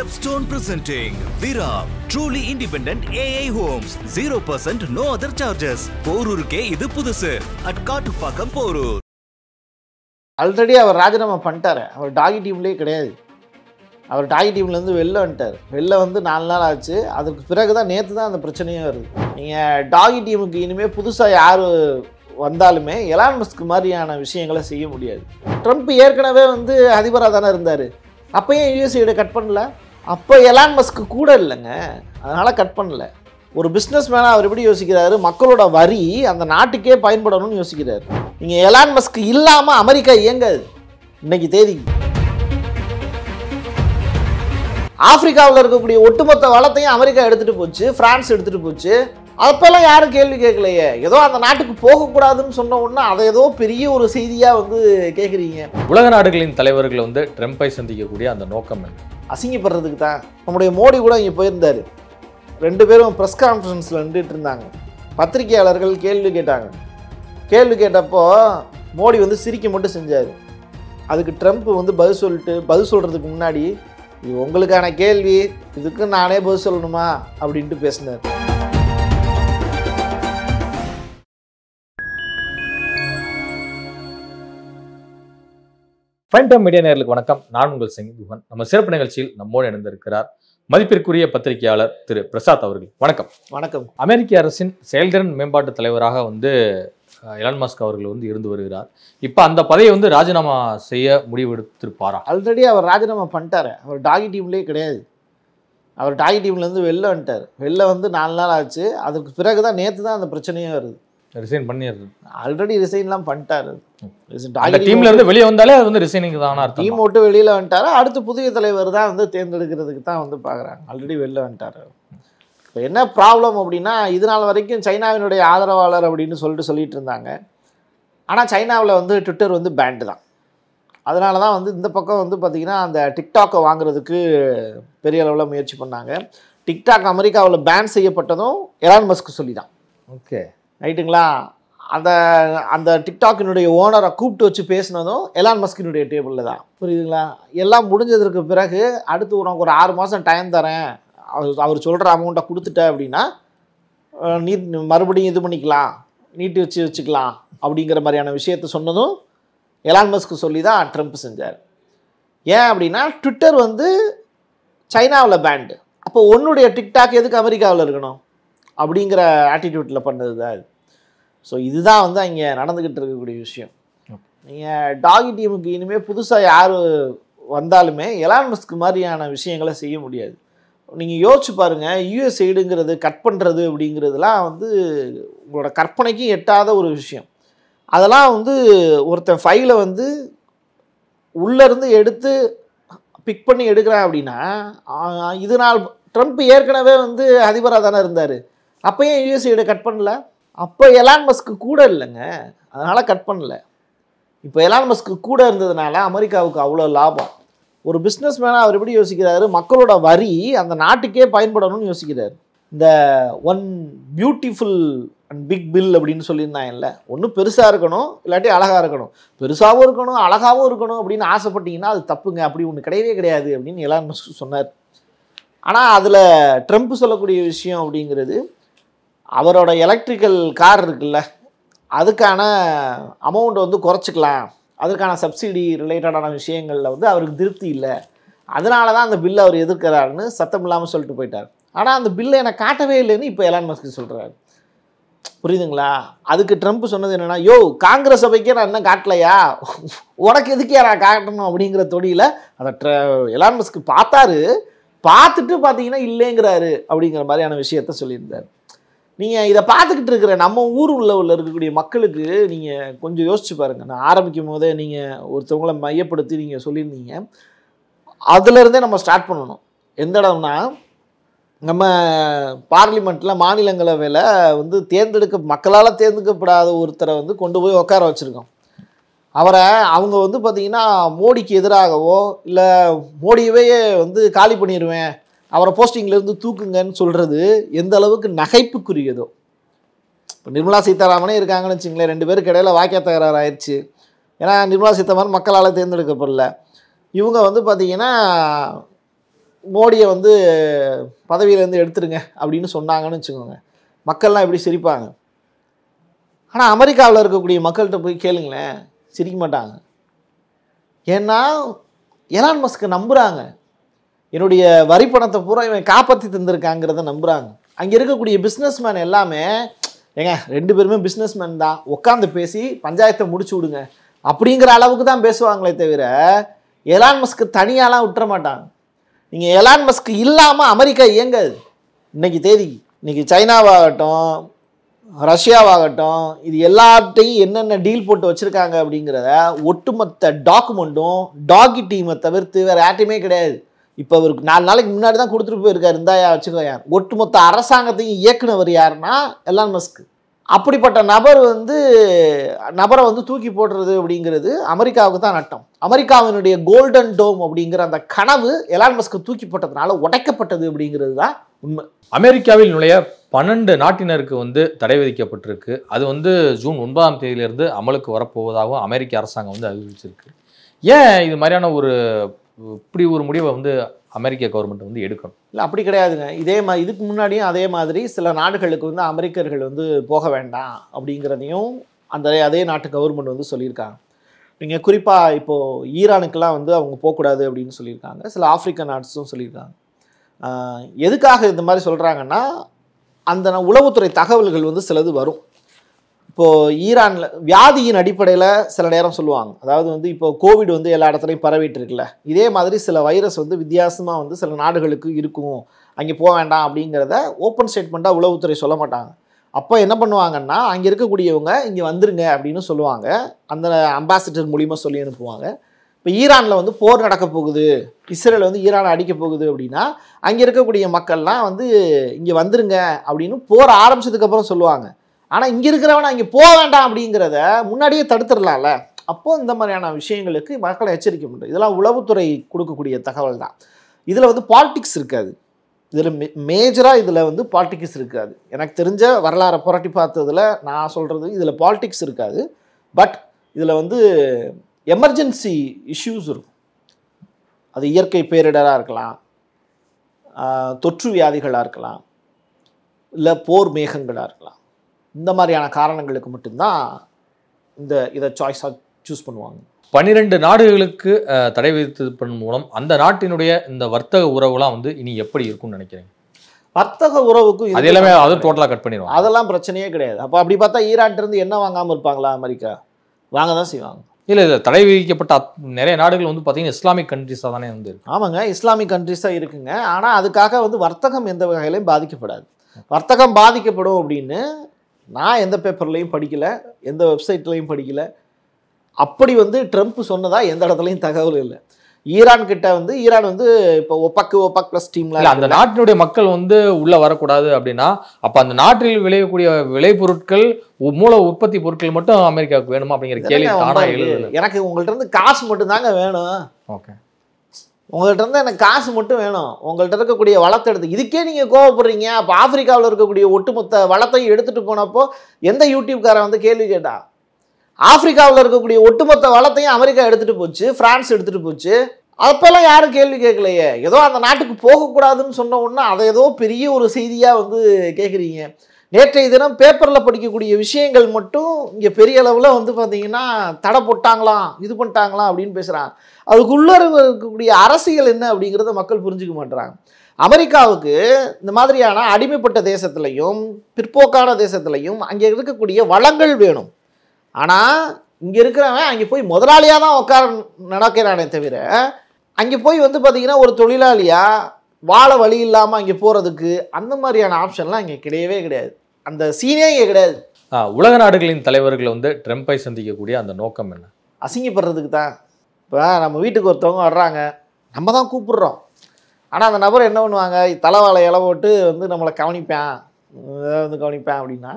Stepstone presenting Vira, truly independent AI homes, 0% no other charges. போரூருக்கே இது புதுசு at Kattupakkam Porur. Already அவர் ராஜினாமா பண்ணிட்டாரு. அவர் டாகி டீம்லேயே கிடையாது. அவர் டாகி டீம்லேருந்து வெளில வந்துட்டார். வெளில வந்து 4 நாள் ஆச்சு. அதுக்கு பிறகு தான் நேற்று தான் அந்த பிரச்சனையே வருது. நீங்கள் டாகி டீமுக்கு இனிமேல் புதுசாக யார் வந்தாலுமே எலான் மஸ்க் மாதிரியான விஷயங்களை செய்ய முடியாது. ட்ரம்ப் ஏற்கனவே வந்து அதிபராக தானே இருந்தார். அப்போ ஏன் யூஎஸ்ஏட கட் பண்ணல? அப்போ எலான் மஸ்க் கூட இல்லைங்க, அதனால் கட் பண்ணல. ஒரு பிஸ்னஸ் மேனாக அவர் எப்படி யோசிக்கிறாரு? மக்களோட வரி அந்த நாட்டுக்கே பயன்படணும்னு யோசிக்கிறாரு. நீங்கள் எலான் மஸ்க் இல்லாமல் அமெரிக்கா இயங்காது இன்னைக்கு தேதிக்கு. ஆப்பிரிக்காவில் இருக்கக்கூடிய ஒட்டுமொத்த வளத்தையும் அமெரிக்கா எடுத்துகிட்டு போச்சு, பிரான்ஸ் எடுத்துகிட்டு போச்சு. அப்போல்லாம் யாரும் கேள்வி கேட்கலையே. ஏதோ அந்த நாட்டுக்கு போகக்கூடாதுன்னு சொன்ன உடனே அதை ஏதோ பெரிய ஒரு செய்தியாக வந்து கேட்குறீங்க. உலக நாடுகளின் தலைவர்கள் வந்து ட்ரம்பை சந்திக்கக்கூடிய அந்த நோக்கம் என்ன? அசிங்கப்படுறதுக்கு தான். நம்முடைய மோடி கூட இங்கே போயிருந்தார். 2 பேரும் ப்ரெஸ் கான்ஃபரன்ஸில் நின்றுட்டு இருந்தாங்க. பத்திரிகையாளர்கள் கேள்வி கேட்டாங்க. கேள்வி கேட்டப்போ மோடி வந்து சிரிக்க மட்டும் செஞ்சார். அதுக்கு ட்ரம்ப் வந்து பதில் சொல்கிறதுக்கு முன்னாடி இது உங்களுக்கான கேள்வி, இதுக்கு நானே பதில் சொல்லணுமா அப்படின்ட்டு பேசினார். ஃபைன் டைம் மீடியா நேயர்களுக்கு வணக்கம். நான் உங்கள் செங்குவன். நம்ம சிறப்பு நிகழ்ச்சியில் நம்மோடு இணைந்திருக்கிறார் மதிப்பிற்குரிய பத்திரிகையாளர் திரு பிரசாத் அவர்கள். வணக்கம். வணக்கம். அமெரிக்க அரசின் செயல்திறன் மேம்பாட்டு தலைவராக வந்து எலான் மஸ்க் அவர்கள் வந்து இருந்து வருகிறார். இப்போ அந்த பதவியை வந்து ராஜினாமா செய்ய முடிவெடுத்திருப்பாரா? ஆல்ரெடி அவர் ராஜினாமா பண்ணிட்டாரு. அவர் டாகி டீம்லேயே கிடையாது. அவர் டாகி டீம்லேருந்து வெளில வந்துட்டார். வெளில வந்து 4 நாள் ஆச்சு. அதுக்கு பிறகு தான் நேற்று தான் அந்த பிரச்சனையே வருது. ரிசைன் பண்ணிடுறது. ஆல்ரெடி ரிசைன்லாம் பண்ணிட்டாரு. டீம்ல இருந்து வெளியே வந்தாலே அது வந்து ரிசைனிங் தான் அர்த்தம். டீம் விட்டு வெளியில் வந்துட்டாரு. அடுத்து புதிய தலைவர் தான் வந்து தேர்ந்தெடுக்கிறதுக்கு தான் வந்து பார்க்குறாங்க. ஆல்ரெடி வெளில வந்துட்டாரு. இப்போ என்ன ப்ராப்ளம் அப்படின்னா, இது நாள் வரைக்கும் சைனாவினுடைய ஆதரவாளர் அப்படின்னு சொல்லிட்டு இருந்தாங்க. ஆனால் சைனாவில் வந்து ட்விட்டர் வந்து பேண்டு தான். அதனால தான் வந்து இந்த பக்கம் வந்து பார்த்திங்கன்னா அந்த டிக்டாக்கை வாங்குறதுக்கு பெரிய அளவில் முயற்சி பண்ணாங்க. டிக்டாக் அமெரிக்காவில் பேன் செய்யப்பட்டதும் எலான் மஸ்க் சொல்லி தான். ஓகே, ரைட்டுங்களா? அந்த டிக்டாக்கினுடைய ஓனரை கூப்பிட்டு வச்சு பேசினதும் எலான் மஸ்கினுடைய டேபிளில் தான். புரியுதுங்களா? எல்லாம் முடிஞ்சதற்கு பிறகு அடுத்து உனக்கு ஒரு 6 மாதம் டைம் தரேன், அவர் சொல்கிற அமௌண்ட்டை கொடுத்துட்ட அப்படின்னா நீ மறுபடியும் இது பண்ணிக்கலாம், நீட்டி வச்சுக்கலாம் அப்படிங்கிற மாதிரியான விஷயத்த சொன்னதும் எலான் மஸ்க் சொல்லி தான் ட்ரம்ப் செஞ்சார். ஏன் அப்படின்னா ட்விட்டர் வந்து சைனாவில் பேண்டு. அப்போ உன்னுடைய டிக்டாக் எதுக்கு அமெரிக்காவில் இருக்கணும் அப்படிங்கிற ஆட்டிடியூட்டில் பண்ணது தான் இது. ஸோ இதுதான் வந்து அங்கே நடந்துக்கிட்டு இருக்கக்கூடிய விஷயம். நீங்கள் டாகி டீமுக்கு இனிமேல் புதுசாக யார் வந்தாலுமே எலான் மஸ்க் மாதிரியான விஷயங்களை செய்ய முடியாது. நீங்கள் யோசிச்சு பாருங்கள், யூஎஸ்ஐடுங்கிறது கட் பண்ணுறது அப்படிங்கிறதுலாம் வந்து உங்களோட கற்பனைக்கும் எட்டாத ஒரு விஷயம். அதெல்லாம் வந்து ஒருத்தன் ஃபைலை வந்து உள்ளேருந்து எடுத்து பிக் பண்ணி எடுக்கிறான் அப்படின்னா, இது நாள் ட்ரம்ப் ஏற்கனவே வந்து அதிபராக தானே இருந்தார். அப்போ ஏன் யூஎஸ்ஐடை கட் பண்ணல? அப்போ எலான் மஸ்க் கூட இல்லைங்க, அதனால் கட் பண்ணல. இப்போ எலான் மஸ்க் கூட இருந்ததுனால அமெரிக்காவுக்கு அவ்வளோ லாபம். ஒரு பிஸ்னஸ் மேனாக அவர் எப்படி யோசிக்கிறாரு? மக்களோட வரி அந்த நாட்டுக்கே பயன்படணும்னு யோசிக்கிறார். இந்த one beautiful and big bill அப்படின்னு சொல்லியிருந்தாங்க இல்லை, ஒன்று பெருசாக இருக்கணும், இல்லாட்டி அழகாக இருக்கணும். பெருசாகவும் இருக்கணும், அழகாகவும் இருக்கணும் அப்படின்னு ஆசைப்பட்டீங்கன்னா அது தப்புங்க. அப்படி ஒன்று கிடையவே கிடையாது அப்படின்னு எலான் மஸ்க் சொன்னார். ஆனால் அதில் ட்ரம்ப் சொல்லக்கூடிய விஷயம் அப்படிங்கிறது, அவரோட எலக்ட்ரிக்கல் கார் இருக்குல்ல, அதுக்கான அமௌண்ட் வந்து குறைச்சிக்கலாம், அதுக்கான சப்சிடி ரிலேட்டடான விஷயங்களில் வந்து அவருக்கு திருப்தி இல்லை, அதனால தான் அந்த பில்லை அவர் எதிர்க்கிறாருன்னு சத்தம் இல்லாமல் சொல்லிட்டு போயிட்டார். ஆனால் அந்த பில்லை எனக்கு காட்டவே இல்லைன்னு இப்போ எலான் மஸ்க் சொல்கிறாரு. புரியுதுங்களா? அதுக்கு ட்ரம்ப் சொன்னது என்னென்னா, யோ காங்கிரஸ் சபைக்கே நான் என்ன காட்டலையா, உனக்கு எதுக்கே நான் காட்டணும் அப்படிங்கிற தொடியில் அதை எலான் மஸ்க் பார்த்தாரு. பார்த்துட்டு பார்த்தீங்கன்னா இல்லைங்கிறாரு அப்படிங்கிற மாதிரியான விஷயத்த சொல்லியிருந்தார். நீங்கள் இதை பார்த்துக்கிட்டு இருக்கிற நம்ம ஊர் உள்ள இருக்கக்கூடிய மக்களுக்கு நீங்கள் கொஞ்சம் யோசிச்சு பாருங்கள். நான் ஆரம்பிக்கும் போதே நீங்கள் ஒருத்தவங்களை மையப்படுத்தி நீங்கள் சொல்லியிருந்தீங்க, அதுலேருந்தே நம்ம ஸ்டார்ட் பண்ணணும். எந்த இடம்னா, நம்ம பார்லிமெண்ட்டில் மாநிலங்களவையில் வந்து மக்களால் தேர்ந்தெடுக்கப்படாத ஒருத்தரை வந்து கொண்டு போய் உட்கார வச்சுருக்கோம். அவரை அவங்க வந்து பார்த்திங்கன்னா மோடிக்கு எதிராகவோ இல்லை மோடியவே வந்து காலி பண்ணிடுவேன், அவரை போஸ்டிங்லேருந்து தூக்குங்கன்னு சொல்கிறது எந்த அளவுக்கு நகைப்புக்குரியதோ. இப்போ நிர்மலா சீதாராமனே இருக்காங்கன்னு வச்சுங்களேன், 2 பேருக்கு இடையில வாக்கிய தகராறு ஆயிடுச்சு. ஏன்னா நிர்மலா சீதாராமன் மக்களால் தேர்ந்தெடுக்கப்படல. இவங்க வந்து பார்த்திங்கன்னா மோடியை வந்து பதவியிலேருந்து எடுத்துருங்க அப்படின்னு சொன்னாங்கன்னு வச்சுக்கோங்க, மக்கள்லாம் எப்படி சிரிப்பாங்க. ஆனால் அமெரிக்காவில் இருக்கக்கூடிய மக்கள்கிட்ட போய் கேளுங்களேன், சிரிக்க மாட்டாங்க. ஏன்னா எலான் மஸ்க் நம்புகிறாங்க, என்னுடைய வரி பணத்தை பூரா இவன் காப்பாற்றி தந்திருக்காங்கிறத நம்புகிறாங்க. அங்கே இருக்கக்கூடிய பிஸ்னஸ்மேன் எல்லாமே, ஏங்க 2 பேருமே பிஸ்னஸ்மேன் தான், உட்காந்து பேசி பஞ்சாயத்தை முடிச்சு விடுங்க அப்படிங்கிற அளவுக்கு தான் பேசுவாங்களே தவிர எலான் மஸ்க் தனியாலாம் விட்டுற மாட்டாங்க. நீங்கள் எலான் மஸ்க் இல்லாமல் அமெரிக்கா இயங்காது. இன்னைக்கு தேதி, இன்னைக்கு சைனாவாகட்டும் ரஷ்யாவாகட்டும், இது எல்லாத்தையும் என்னென்ன டீல் போட்டு வச்சுருக்காங்க அப்படிங்கிறத ஒட்டுமொத்த டாக்குமெண்ட்டும் டாகி டீமை தவிர்த்து வேறு யார்ட்டையுமே கிடையாது. இப்போ அவருக்கு 4 நாளைக்கு முன்னாடி தான் கொடுத்துட்டு போயிருக்காரு, இந்தாயா வச்சுக்கோ. யார் ஒட்டுமொத்த அரசாங்கத்தையும் இயக்குனவர் யாருன்னா எலான் மஸ்க். அப்படிப்பட்ட நபரை வந்து தூக்கி போடுறது அப்படிங்கிறது அமெரிக்காவுக்கு தான் நட்டம். அமெரிக்காவினுடைய கோல்டன் டோம் அப்படிங்கிற அந்த கனவு எலான் மஸ்க் தூக்கி போட்டதுனால உடைக்கப்பட்டது அப்படிங்கிறது தான் உண்மை. அமெரிக்காவில் நுழைய 12 நாட்டினருக்கு வந்து தடை விதிக்கப்பட்டிருக்கு. அது வந்து ஜூன் 9ஆம் தேதியிலிருந்து அமலுக்கு வரப்போவதாகவும் அமெரிக்க அரசாங்கம் வந்து அறிவிச்சிருக்கு. ஏன் இது மாதிரியான இப்படி ஒரு முடிவை வந்து அமெரிக்க கவர்மெண்ட் வந்து எடுக்கணும்? இல்லை, அப்படி கிடையாதுங்க. இதுக்கு முன்னாடியும் அதே மாதிரி சில நாடுகளுக்கு வந்து அமெரிக்கர்கள் வந்து போக வேண்டாம் அப்படிங்கிறதையும் அதே நாட்டு கவர்மெண்ட் வந்து சொல்லியிருக்காங்க. நீங்கள் குறிப்பாக இப்போது ஈரானுக்கெல்லாம் வந்து அவங்க போகக்கூடாது அப்படின்னு சொல்லியிருக்காங்க. சில ஆப்பிரிக்கன் நாட்ஸும் சொல்லியிருக்காங்க. எதுக்காக இந்த மாதிரி சொல்கிறாங்கன்னா, அந்த உளவுத்துறை தகவல்கள் வந்து சிலது வரும். இப்போது ஈரானில் வியாதியின் அடிப்படையில் சில நேரம் சொல்லுவாங்க. அதாவது வந்து இப்போ கோவிட் வந்து எல்லா இடத்துலையும் பரவிட்டு இருக்குல்ல, இதே மாதிரி சில வைரஸ் வந்து வித்தியாசமாக வந்து சில நாடுகளுக்கு இருக்கும், அங்கே போக வேண்டாம் அப்படிங்கிறத ஓப்பன் ஸ்டேட்மெண்ட்டாக உளவுத்துறை சொல்ல மாட்டாங்க. அப்போ என்ன பண்ணுவாங்கன்னா, அங்கே இருக்கக்கூடியவங்க இங்கே வந்துருங்க அப்படின்னு சொல்லுவாங்க, அந்த அம்பாசிடர் மூலிமா சொல்லி அனுப்புவாங்க. இப்போ ஈரானில் வந்து போர் நடக்க போகுது, இஸ்ரேல் வந்து ஈரானை அடிக்க போகுது அப்படின்னா அங்கே இருக்கக்கூடிய மக்கள்லாம் வந்து இங்கே வந்துருங்க அப்படின்னு போர் ஆரம்பிச்சதுக்கப்புறம் சொல்லுவாங்க. ஆனால் இங்கே இருக்கிறவனை அங்கே போக வேண்டாம் அப்படிங்கிறத முன்னாடியே தடுத்துடலாம்ல. அப்போது இந்த மாதிரியான விஷயங்களுக்கு மக்களை எச்சரிக்கை பண்ணுறது, இதெல்லாம் உளவுத்துறை கொடுக்கக்கூடிய தகவல் தான். இதில் வந்து பாலிடிக்ஸ் இருக்காது. இதில் மேஜராக இதில் வந்து பாலிடிக்ஸ் இருக்காது. எனக்கு தெரிஞ்ச வரலாறை புரட்டி பார்த்ததில் நான் சொல்கிறது, இதில் பாலிடிக்ஸ் இருக்காது. பட் இதில் வந்து எமர்ஜென்சி இஷ்யூஸ் இருக்கும். அது இயற்கை பேரிடராக இருக்கலாம், தொற்று வியாதிகளாக இருக்கலாம், இல்லை போர் மேகங்களாக இருக்கலாம். இந்த மாதிரியான காரணங்களுக்கு மட்டும்தான் இதை சாய்ஸாக சூஸ் பண்ணுவாங்க. 12 நாடுகளுக்கு தடை விதித்ததன் மூலம் அந்த நாட்டினுடைய இந்த வர்த்தக உறவுலாம் வந்து இனி எப்படி இருக்கும்னு நினைக்கிறீங்க? வர்த்தக உறவுக்கும் அது எல்லாமே அதுவும் டோட்டலாக கட் பண்ணிடுவாங்க. அதெல்லாம் பிரச்சனையே கிடையாது. அப்போ அப்படி பார்த்தா ஈரான்ட்டிருந்து என்ன வாங்காமல் இருப்பாங்களா? அமெரிக்கா வாங்க தான் செய்வாங்க. இல்லை, தடை விதிக்கப்பட்ட நிறைய நாடுகள் வந்து பார்த்தீங்கன்னா இஸ்லாமிக் கண்ட்ரிஸாக தானே வந்து இருக்கு. ஆமாங்க, இஸ்லாமிக் கண்ட்ரிஸாக இருக்குங்க. ஆனால் அதுக்காக வந்து வர்த்தகம் எந்த வகையிலையும் பாதிக்கப்படாது. வர்த்தகம் பாதிக்கப்படும் அப்படின்னு நான் எந்த பேப்பர்லையும் படிக்கலை, எந்த வெப்சைட்லையும் படிக்கலை. அப்படி வந்து ட்ரம்ப் சொன்னதா எந்த இடத்துலையும் தகவல் இல்லை. ஈரான் கிட்ட வந்து ஈரான் வந்து இப்போ ஒப்பக் ப்ளஸ் டீம்ல அந்த நாட்டினுடைய மக்கள் வந்து உள்ள வரக்கூடாது அப்படின்னா, அப்போ அந்த நாட்டில் விளையக்கூடிய விளைபொருட்கள் மூல உற்பத்தி பொருட்கள் மட்டும் அமெரிக்காவுக்கு வேணுமா அப்படிங்கிற கேள்வி தானா எழுது. எனக்கு உங்கள்கிட்ட இருந்து காசு மட்டும் தாங்க வேணும். ஓகே, உங்கள்கிட்ட இருந்து எனக்கு காசு மட்டும் வேணும். உங்கள்கிட்ட இருக்கக்கூடிய வளத்தை எடுத்து, இதுக்கே நீங்கள் கோவப்படுறீங்க. அப்போ ஆப்பிரிக்காவில் இருக்கக்கூடிய ஒட்டுமொத்த வளத்தையும் எடுத்துகிட்டு போனப்போ எந்த யூடியூப்காரன் வந்து கேள்வி கேட்டா? ஆப்பிரிக்காவில் இருக்கக்கூடிய ஒட்டுமொத்த வளத்தையும் அமெரிக்கா எடுத்துகிட்டு போச்சு, பிரான்ஸ் எடுத்துகிட்டு போச்சு. அப்போல்லாம் யாரும் கேள்வி கேட்கலையே. ஏதோ அந்த நாட்டுக்கு போகக்கூடாதுன்னு சொன்ன உடனே அதை ஏதோ பெரிய ஒரு செய்தியாக வந்து கேட்குறீங்க. நேற்றைய தினம் பேப்பரில் படிக்கக்கூடிய விஷயங்கள் மட்டும் இங்கே பெரிய அளவில் வந்து பார்த்தீங்கன்னா தடை போட்டாங்களாம், இது பண்ணிட்டாங்களாம் அப்படின்னு பேசுகிறாங்க. அதுக்குள்ளே இருக்கக்கூடிய அரசியல் என்ன அப்படிங்கிறத மக்கள் புரிஞ்சுக்க மாட்டுறாங்க. அமெரிக்காவுக்கு இந்த மாதிரியான அடிமைப்பட்ட தேசத்துலையும் பிற்போக்கான தேசத்துலையும் அங்கே இருக்கக்கூடிய வளங்கள் வேணும். ஆனால் இங்கே இருக்கிறவன் அங்கே போய் முதலாளியாக தான் உட்கார நடக்கிறானே தவிர அங்கே போய் வந்து பார்த்திங்கன்னா ஒரு தொழிலாளியாக வாழ வழி இல்லாமல் அங்கே போகிறதுக்கு அந்த மாதிரியான ஆப்ஷன்லாம் இங்கே கிடையவே கிடையாது. அந்த சீனே இங்கே கிடையாது. உலக நாடுகளின் தலைவர்கள் வந்து ட்ரம்பை சந்திக்கக்கூடிய அந்த நோக்கம் என்ன? அசிங்கப்படுறதுக்கு தான். இப்போ நம்ம வீட்டுக்கு ஒருத்தவங்க வர்றாங்க, நம்ம தான் கூப்பிடுறோம். ஆனால் அந்த நபர் என்ன பண்ணுவாங்க, தலைவாழை இலை போட்டு வந்து நம்மளை கவனிப்பேன் அப்படின்னா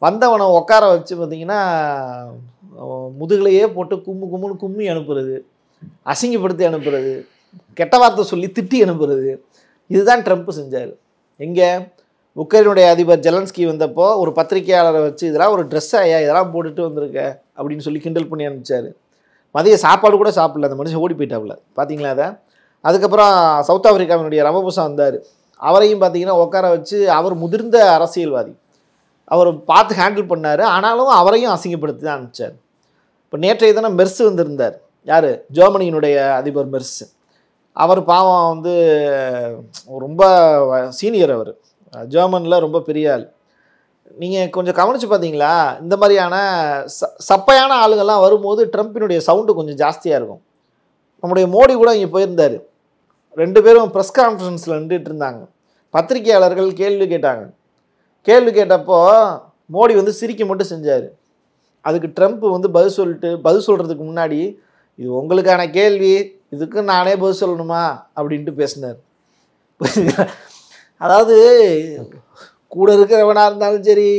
வந்தவனை உட்கார வச்சு பார்த்திங்கன்னா முதுகலையே போட்டு கும்முன்னு கும்மி அனுப்புறது, அசிங்கப்படுத்தி அனுப்புறது, கெட்ட வார்த்தை சொல்லி திட்டி அனுப்புறது. இதுதான் ட்ரம்ப் செஞ்சார். எங்கே உக்ரைனுடைய அதிபர் ஜெலன்ஸ்கி வந்தப்போ ஒரு பத்திரிகையாளரை வச்சு இதெல்லாம் ஒரு ட்ரெஸ் ஐயா, இதெல்லாம் போட்டுட்டு வந்திருக்க அப்படின்னு சொல்லி கிண்டல் பண்ணி அனுப்பிச்சார். மதிய சாப்பாடு கூட சாப்பிடல, அந்த மனுஷன் ஓடி போயிட்டாப்புல. பார்த்தீங்களா? அதை அதுக்கப்புறம் சவுத் ஆப்பிரிக்காவினுடைய ரமபோசா வந்தார். அவரையும் பார்த்தீங்கன்னா உட்கார வச்சு, அவர் முதிர்ந்த அரசியல்வாதி, அவர் பார்த்து ஹேண்டில் பண்ணார். ஆனாலும் அவரையும் அசிங்கப்படுத்தி தான் அனுப்பிச்சார். இப்போ நேற்றைய தினம் மெர்ஸ் வந்திருந்தார். யார்? ஜெர்மனியினுடைய அதிபர் மெர்ஸ். அவர் பாவம் வந்து ரொம்ப சீனியர், அவர் ஜெர்மனியில் ரொம்ப பெரிய ஆள். நீங்கள் கொஞ்சம் கவனித்து பார்த்தீங்களா, இந்த மாதிரியான சப்பையான ஆளுங்கள்லாம் வரும்போது ட்ரம்ப்பினுடைய சவுண்டு கொஞ்சம் ஜாஸ்தியாக இருக்கும். நம்முடைய மோடி கூட இங்கே போயிருந்தார். 2 பேரும் ப்ரெஸ் கான்ஃபரன்ஸில் நின்றுட்டு இருந்தாங்க. பத்திரிகையாளர்கள் கேள்வி கேட்டாங்க. கேள்வி கேட்டப்போ மோடி வந்து சிரிக்க மட்டும் செஞ்சார். அதுக்கு ட்ரம்ப் வந்து பதில் சொல்கிறதுக்கு முன்னாடி, இது உங்களுக்கான கேள்வி, இதுக்கு நானே பதில் சொல்லணுமா அப்படின்ட்டு பேசினார். அதாவது கூட இருக்கிறவனாக இருந்தாலும் சரி,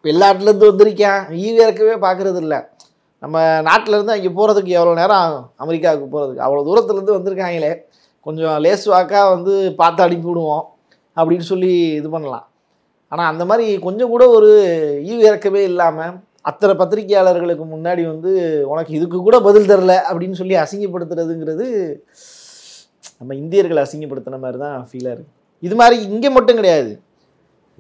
வெளிநாட்டிலேருந்து வந்திருக்கான், ஈவேற்கவே பார்க்குறது இல்லை. நம்ம நாட்டிலேருந்து அங்கே போகிறதுக்கு எவ்வளோ நேரம் ஆகும்? அமெரிக்காவுக்கு போகிறதுக்கு அவ்வளோ தூரத்துலேருந்து வந்திருக்காங்களே, கொஞ்சம் லேஸ் வாக்காக வந்து பார்த்து அனுப்பிவிடுவோம் அப்படின்னு சொல்லி இது பண்ணலாம். ஆனால் அந்த மாதிரி கொஞ்சம் கூட ஒரு ஈவிறக்கமே இல்லாமல் அத்தனை பத்திரிகையாளர்களுக்கு முன்னாடி வந்து உனக்கு இதுக்கு கூட பதில் தரல அப்படின்னு சொல்லி அசிங்கப்படுத்துறதுங்கிறது நம்ம இந்தியர்களை அசிங்கப்படுத்தின மாதிரி தான் ஃபீலாக இருக்குது. இது மாதிரி இங்கே மட்டும் கிடையாது,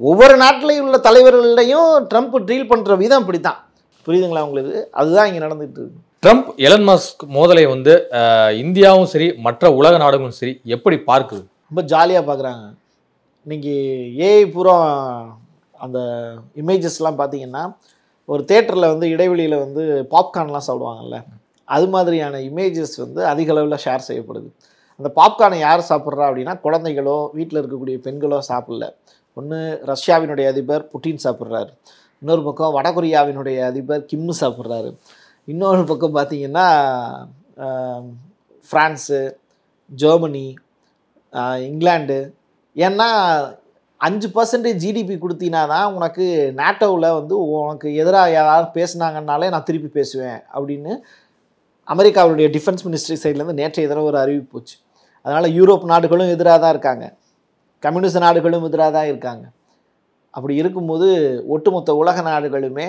ஒவ்வொரு நாட்டிலையும் உள்ள தலைவர்களையும் ட்ரம்ப் ட்ரீல் பண்ணுற விதம் இப்படி தான். புரியுதுங்களா உங்களுக்கு? அதுதான் இங்கே நடந்துகிட்டு இருக்கு. ட்ரம்ப் எலன் மஸ்க் மோதலை வந்து இந்தியாவும் சரி மற்ற உலக நாடுகளும் சரி எப்படி பார்க்குது? ரொம்ப ஜாலியாக பார்க்குறாங்க. இன்னைக்கு ஏஐ பூரா அந்த இமேஜஸ்லாம் பார்த்தீங்கன்னா, ஒரு தேட்டரில் வந்து இடைவெளியில் வந்து பாப்கார்ன்லாம் சாப்பிடுவாங்கல்ல, அது மாதிரியான இமேஜஸ் வந்து அதிக அளவில் ஷேர் செய்யப்படுது. அந்த பாப்கார்னை யார் சாப்பிட்றா அப்படின்னா, குழந்தைகளோ வீட்டில் இருக்கக்கூடிய பெண்களோ சாப்பிடல. ஒன்று ரஷ்யாவினுடைய அதிபர் புட்டின் சாப்பிட்றாரு, இன்னொரு பக்கம் வடகொரியாவினுடைய அதிபர் கிம்மு சாப்பிட்றாரு, இன்னொரு பக்கம் பார்த்திங்கன்னா ஃப்ரான்ஸு, ஜெர்மனி, இங்கிலாண்டு. ஏன்னா 5% ஜிடிபி கொடுத்தினா தான் உனக்கு நேட்டோவில் வந்து உனக்கு எதிராக யாராவது பேசுனாங்கன்னாலே நான் திருப்பி பேசுவேன் அப்படின்னு அமெரிக்காவுடைய டிஃபென்ஸ் மினிஸ்ட்ரி சைட்லேருந்து நேற்றைய தினம் ஒரு அறிவிப்பு போச்சு. அதனால் யூரோப் நாடுகளும் எதிராக தான் இருக்காங்க, கம்யூனிஸ்ட் நாடுகளும் எதிராக தான் இருக்காங்க. அப்படி இருக்கும்போது ஒட்டுமொத்த உலக நாடுகளுமே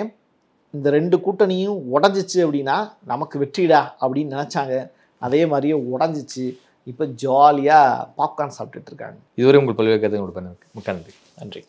இந்த 2 கூட்டணியும் உடஞ்சிச்சு அப்படின்னா நமக்கு வெற்றிடா அப்படின்னு நினச்சாங்க. அதே மாதிரியே உடஞ்சிச்சு. இப்போ ஜாலியாக பாப்கார்ன் சாப்பிட்டுட்டு இருக்காங்க. இதுவரை உங்கள் பல்வேறு கருத்துக்கள் நன்றி.